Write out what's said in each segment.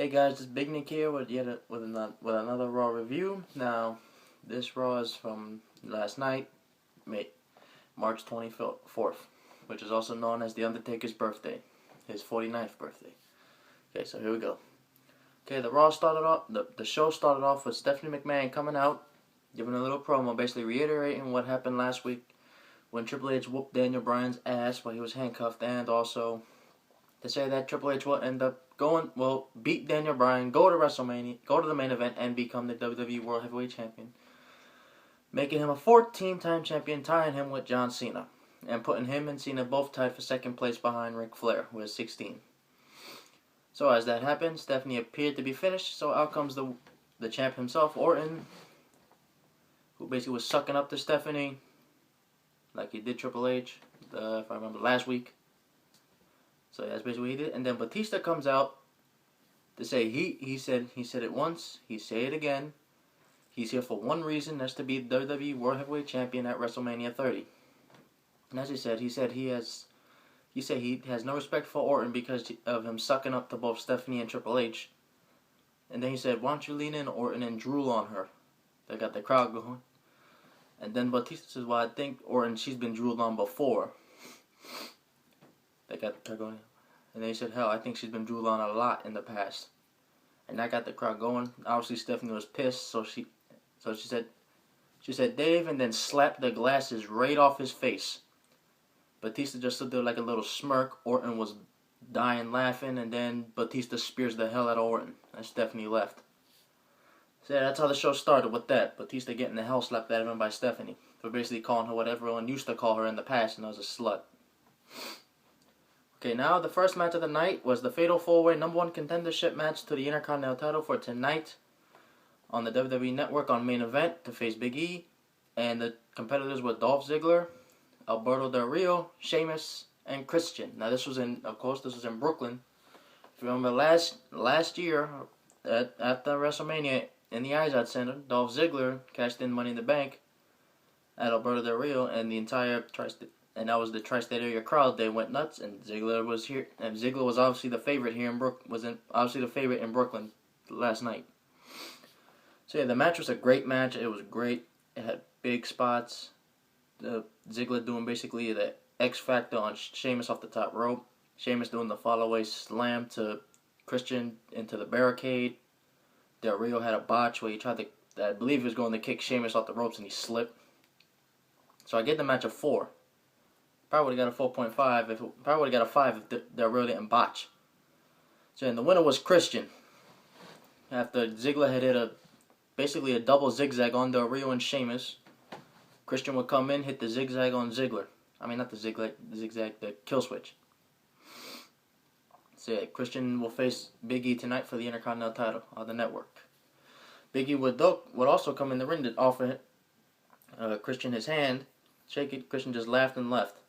Hey guys, this is Big Nick here with another Raw review. Now, this Raw is from last night, March 24th, which is also known as The Undertaker's birthday, his 49th birthday. Okay, so here we go. Okay, the show started off with Stephanie McMahon coming out, giving a little promo, basically reiterating what happened last week when Triple H whooped Daniel Bryan's ass while he was handcuffed, and also to say that Triple H will end up beat Daniel Bryan, go to WrestleMania, go to the main event, and become the WWE World Heavyweight Champion, making him a 14-time champion, tying him with John Cena, and putting him and Cena both tied for second place behind Ric Flair, who has 16. So as that happened, Stephanie appeared to be finished, so out comes the champ himself, Orton, who basically was sucking up to Stephanie, like he did Triple H, if I remember, last week. So that's basically what he did. And then Batista comes out to say he said it once, he say it again. He's here for one reason, that's to be the WWE World Heavyweight Champion at WrestleMania 30. And as he said he has no respect for Orton because of him sucking up to both Stephanie and Triple H. And then he said, "Why don't you lean in, Orton, and drool on her?" They got the crowd going. And then Batista says, "Well, I think Orton, she's been drooled on before." They got the crowd going. And then he said, "Hell, I think she's been drooled on a lot in the past." And that got the crowd going. Obviously, Stephanie was pissed, so she said, "Dave," and then slapped the glasses right off his face. Batista just stood there like a little smirk. Orton was dying laughing, and then Batista spears the hell out of Orton. And Stephanie left. So yeah, that's how the show started with that. Batista getting the hell slapped out of him by Stephanie for basically calling her what everyone used to call her in the past, and that was a slut. Okay, now the first match of the night was the Fatal 4-Way #1 contendership match to the Intercontinental title for tonight on the WWE Network on Main Event to face Big E, and the competitors were Dolph Ziggler, Alberto Del Rio, Sheamus, and Christian. Now this was in Brooklyn. If you remember last year after WrestleMania in the Izod Center, Dolph Ziggler cashed in Money in the Bank at Alberto Del Rio, and the entire and that was the tri-state area crowd. They went nuts, and Ziggler was here. And Ziggler was obviously the favorite here in Brooklyn last night. So yeah, the match was a great match. It was great. It had big spots. Ziggler doing basically the X Factor on Sheamus off the top rope. Sheamus doing the follow-away slam to Christian into the barricade. Del Rio had a botch where he tried to, I believe he was going to kick Sheamus off the ropes and he slipped. So I gave the match a 4. Probably would have got a 4.5. Probably would have got a 5 if Del Rio didn't botch. So and the winner was Christian. After Ziggler had hit basically a double zigzag on Del Rio and Sheamus, Christian would come in, hit the zigzag on Ziggler. I mean, not the zigzag, the kill switch. So yeah, Christian will face Big E tonight for the Intercontinental title on the network. Big E would also come in the ring to offer Christian his hand, shake it. Christian just laughed and left.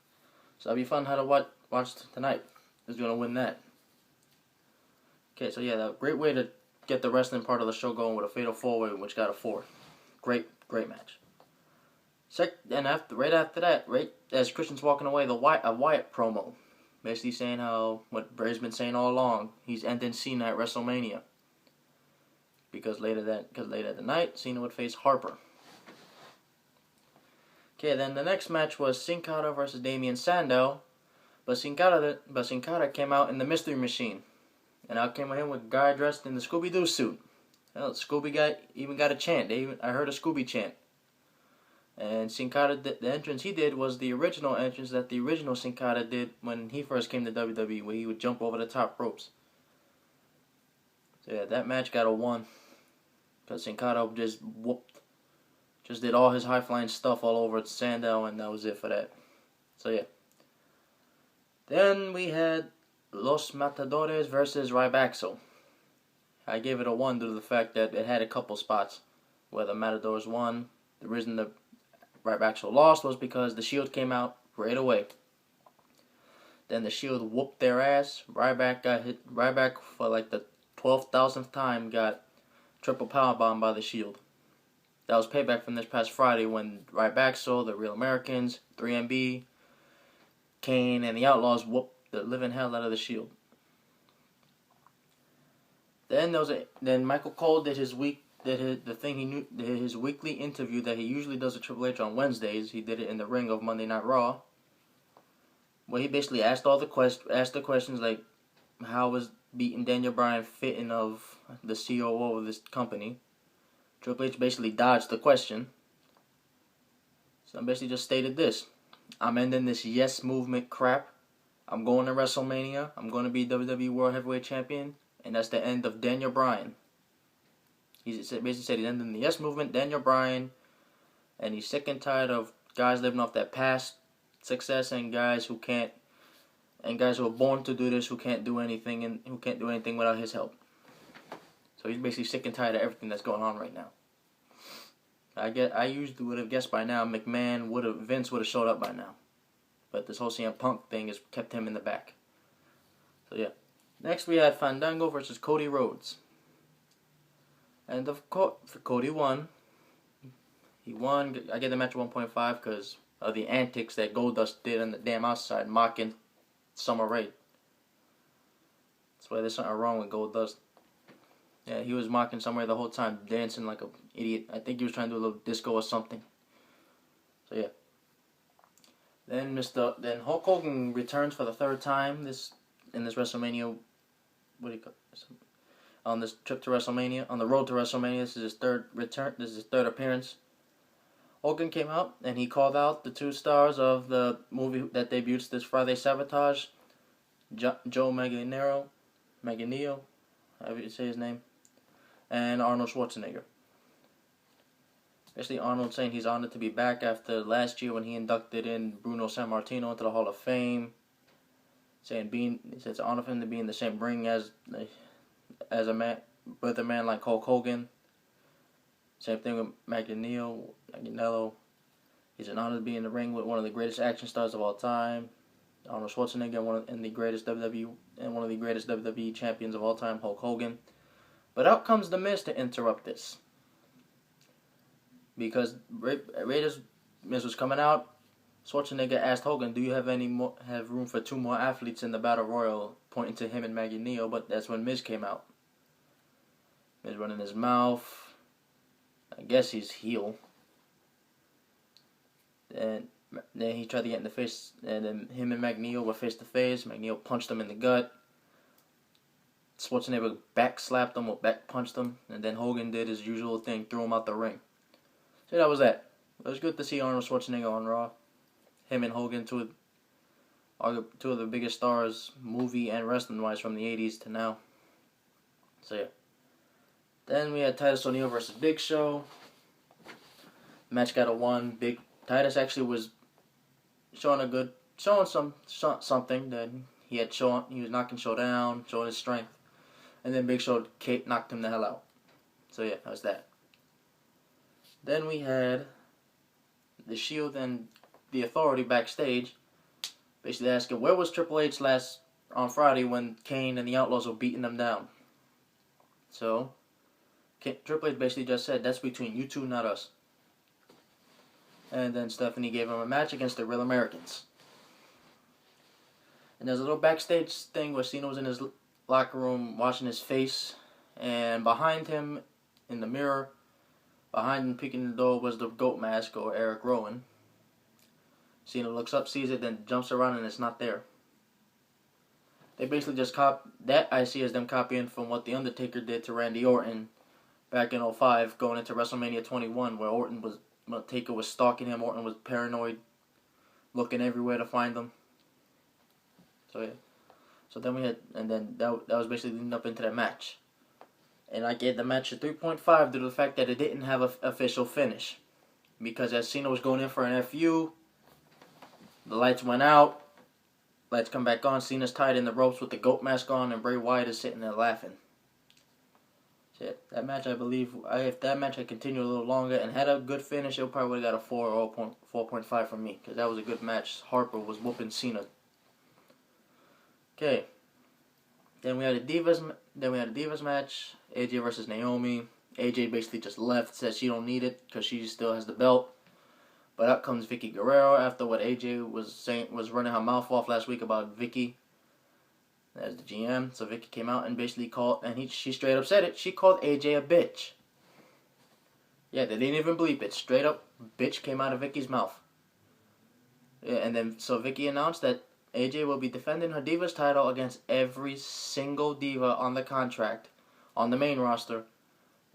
So that'll be fun how to watch tonight. Who's going to win that? Okay, so yeah, a great way to get the wrestling part of the show going with a Fatal 4-Way, which got a 4. Great match. Right after that, right as Christian's walking away, a Wyatt promo, basically saying how what Bray's been saying all along, he's ending Cena at WrestleMania. Because later that night, Cena would face Harper. Okay, then the next match was Sin Cara versus Damien Sandow, but Sin Cara came out in the Mystery Machine, and out came him with a guy dressed in the Scooby-Doo suit. Hell, Scooby guy even got a chant. I heard a Scooby chant. And Sin Cara, the entrance he did was the original entrance that the original Sin Cara did when he first came to WWE, where he would jump over the top ropes. So yeah, that match got a 1, because Sin Cara just did all his high-flying stuff all over Sandow, and that was it for that. So yeah. Then we had Los Matadores versus Rybaxel. I gave it a 1 due to the fact that it had a couple spots where the Matadors won. The reason the Rybaxel lost was because the Shield came out right away. Then the Shield whooped their ass. Ryback for like the 12,000th time got triple powerbomb by the Shield. That was payback from this past Friday when Rybaxel, the Real Americans, 3MB, Kane, and the Outlaws whooped the living hell out of the Shield. Then Michael Cole did his his weekly interview that he usually does at Triple H on Wednesdays. He did it in the ring of Monday Night Raw, where he basically asked the questions like, how was beating Daniel Bryan fitting of the COO of this company? Triple H basically dodged the question. So I basically just stated this: I'm ending this yes movement crap. I'm going to WrestleMania. I'm going to be WWE World Heavyweight Champion. And that's the end of Daniel Bryan. He basically said he's ending the yes movement, Daniel Bryan. And he's sick and tired of guys living off that past success and guys who are born to do this who can't do anything without his help. So he's basically sick and tired of everything that's going on right now. I usually would have guessed by now Vince would have showed up by now. But this whole CM Punk thing has kept him in the back. So yeah. Next we had Fandango versus Cody Rhodes. And Cody won. He won. I get the match 1.5 because of the antics that Goldust did on the damn outside mocking Summer Rae. That's why there's something wrong with Goldust. Yeah, he was mocking Summer Rae the whole time, dancing like an idiot. I think he was trying to do a little disco or something. So yeah. Then Hulk Hogan returns for the third time in this WrestleMania. What do you call it? On this trip to WrestleMania, on the road to WrestleMania. This is his third return. This is his third appearance. Hogan came out and he called out the two stars of the movie that debuts this Friday, Sabotage, Joe Manganiello, however you say his name, and Arnold Schwarzenegger. Especially Arnold saying he's honored to be back after last year when he inducted in Bruno Sammartino into the Hall of Fame. He said it's an honor for him to be in the same ring as a man with a man like Hulk Hogan. Same thing with Manganiello. He's an honor to be in the ring with one of the greatest action stars of all time, Arnold Schwarzenegger, one of the greatest WWE champions of all time, Hulk Hogan. But out comes The Miz to interrupt this. Because Miz was coming out, Schwarzenegger asked Hogan, "Do you have room for two more athletes in the Battle Royal?" Pointing to him and Manganiello, but that's when Miz came out. Miz running his mouth. I guess he's heel. And then he tried to get in the face, and then him and Manganiello were face to face. Manganiello punched him in the gut. Schwarzenegger back slapped him or back punched him, and then Hogan did his usual thing, threw him out the ring. So that was that. It was good to see Arnold Schwarzenegger on Raw. Him and Hogan, two of the biggest stars, movie and wrestling-wise, from the 80s to now. So yeah. Then we had Titus O'Neil versus Big Show. Match got a 1. Titus actually was showing something that he had shown. He was knocking Show down, showing his strength, and then Big Show knocked him the hell out. So yeah, that was that. Then we had the Shield and the Authority backstage, basically asking where was Triple H on Friday when Kane and the Outlaws were beating them down. So Triple H basically just said, "That's between you two, not us." And then Stephanie gave him a match against the Real Americans. And there's a little backstage thing where Cena was in his locker room washing his face, and behind him in the mirror, behind him peeking the door, was the goat mask, or Eric Rowan. Cena looks up, sees it, then jumps around, and it's not there. They basically just that I see as them copying from what The Undertaker did to Randy Orton back in 2005, going into WrestleMania 21, where Taker was stalking him. Orton was paranoid, looking everywhere to find him. So yeah. So then that was basically leading up into that match. And I gave the match a 3.5 due to the fact that it didn't have an official finish. Because as Cena was going in for an FU, the lights went out. Lights come back on. Cena's tied in the ropes with the goat mask on, and Bray Wyatt is sitting there laughing. So yeah, that match, I believe, if that match had continued a little longer and had a good finish, it probably would have got a 4 or 4.5 from me. Because that was a good match. Harper was whooping Cena. Okay. Then we had a Divas match. AJ versus Naomi. AJ basically just left, said she don't need it because she still has the belt. But out comes Vickie Guerrero after what AJ was running her mouth off last week about Vickie. as the GM. So Vickie came out and basically called, and she straight up said it. She called AJ a bitch. Yeah, they didn't even bleep it. Straight up, bitch came out of Vickie's mouth. Yeah, and then so Vickie announced that AJ will be defending her Divas title against every single diva on the contract, on the main roster,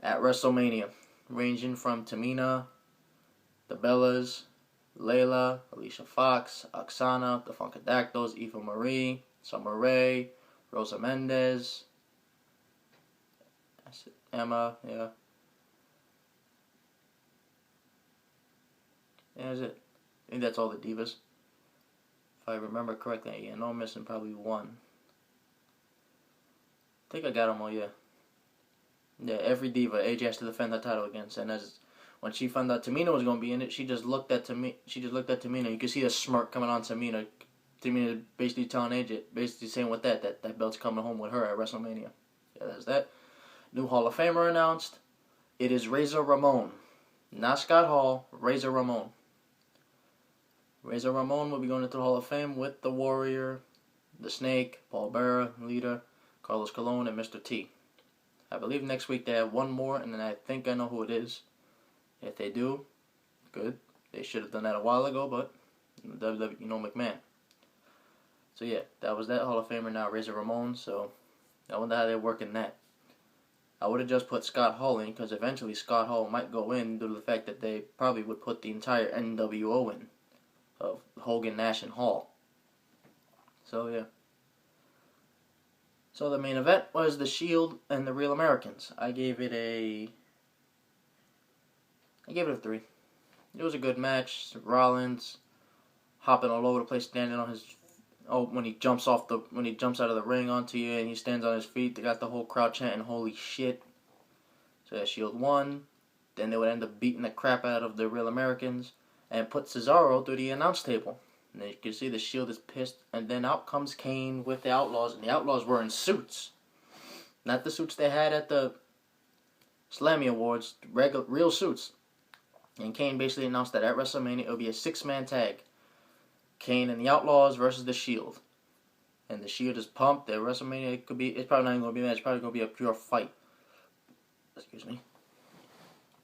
at WrestleMania, ranging from Tamina, the Bellas, Layla, Alicia Fox, Oksana, the Funkadactyls, Eva Marie, Summer Rae, Rosa Mendez, Emma, yeah. Yeah, that's it. I think that's all the divas. If I remember correctly, I know I'm missing probably one. I think I got them all, yeah. Yeah, every diva AJ has to defend that title against, and when she found out Tamina was going to be in it, she just looked at Tamina. You could see a smirk coming on Tamina. Tamina basically telling AJ, basically saying with that belt's coming home with her at WrestleMania. Yeah, that's that. New Hall of Famer announced. It is Razor Ramon. Not Scott Hall, Razor Ramon. Razor Ramon will be going into the Hall of Fame with the Warrior, the Snake, Paul Bearer, Lita, Carlos Colon, and Mr. T. I believe next week they have one more, and then I think I know who it is. If they do, good. They should have done that a while ago, but WWE, McMahon. So yeah, that was that Hall of Famer now, Razor Ramon. So I wonder how they're working that. I would have just put Scott Hall in, because eventually Scott Hall might go in due to the fact that they probably would put the entire NWO in, of Hogan, Nash, and Hall. So yeah. So the main event was The Shield and the Real Americans. I gave it a 3. It was a good match. Rollins hopping all over the place, standing on his when he jumps out of the ring onto you and he stands on his feet. They got the whole crowd chanting "Holy shit!" So that Shield won. Then they would end up beating the crap out of the Real Americans and put Cesaro through the announce table. And then you can see the Shield is pissed, and then out comes Kane with the Outlaws, and the Outlaws were in suits. Not the suits they had at the Slammy Awards, real suits. And Kane basically announced that at WrestleMania it would be a 6-man tag. Kane and the Outlaws versus the Shield. And the Shield is pumped. At WrestleMania it's probably not even going to be a match, it's probably going to be a pure fight. Excuse me.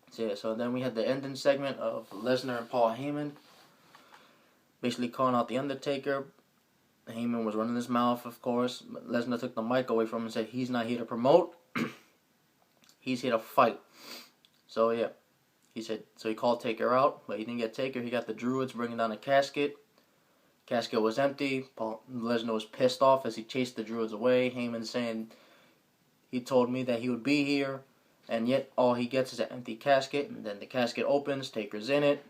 So yeah, so then we had the ending segment of Lesnar and Paul Heyman basically calling out The Undertaker. Heyman was running his mouth, of course. Lesnar took the mic away from him and said he's not here to promote. He's here to fight. So yeah. He called Taker out, but he didn't get Taker. He got the Druids bringing down a casket. Casket was empty. Lesnar was pissed off as he chased the Druids away. Heyman saying he told me that he would be here, and yet all he gets is an empty casket. And then the casket opens. Taker's in it.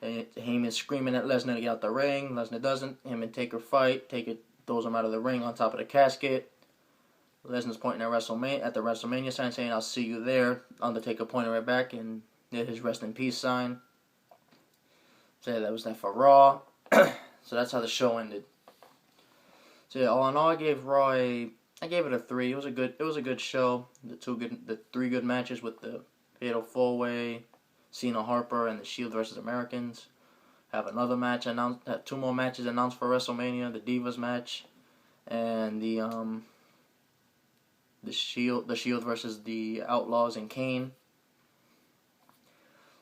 And Heyman's screaming at Lesnar to get out the ring. Lesnar doesn't. Him and Taker fight. Taker throws him out of the ring on top of the casket. Lesnar's pointing at the WrestleMania sign saying, "I'll see you there." Undertaker pointing right back and did his rest in peace sign. So yeah, that was that for Raw. So that's how the show ended. So yeah, all in all, I gave it a 3. It was a good show. The 3 good matches with the Fatal 4-Way, Cena Harper, and the Shield versus Americans. Have another match announced. Have 2 more matches announced for WrestleMania: the Divas match, and the Shield versus the Outlaws and Kane.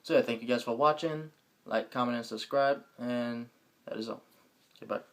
So yeah, thank you guys for watching. Like, comment, and subscribe, and that is all. Goodbye.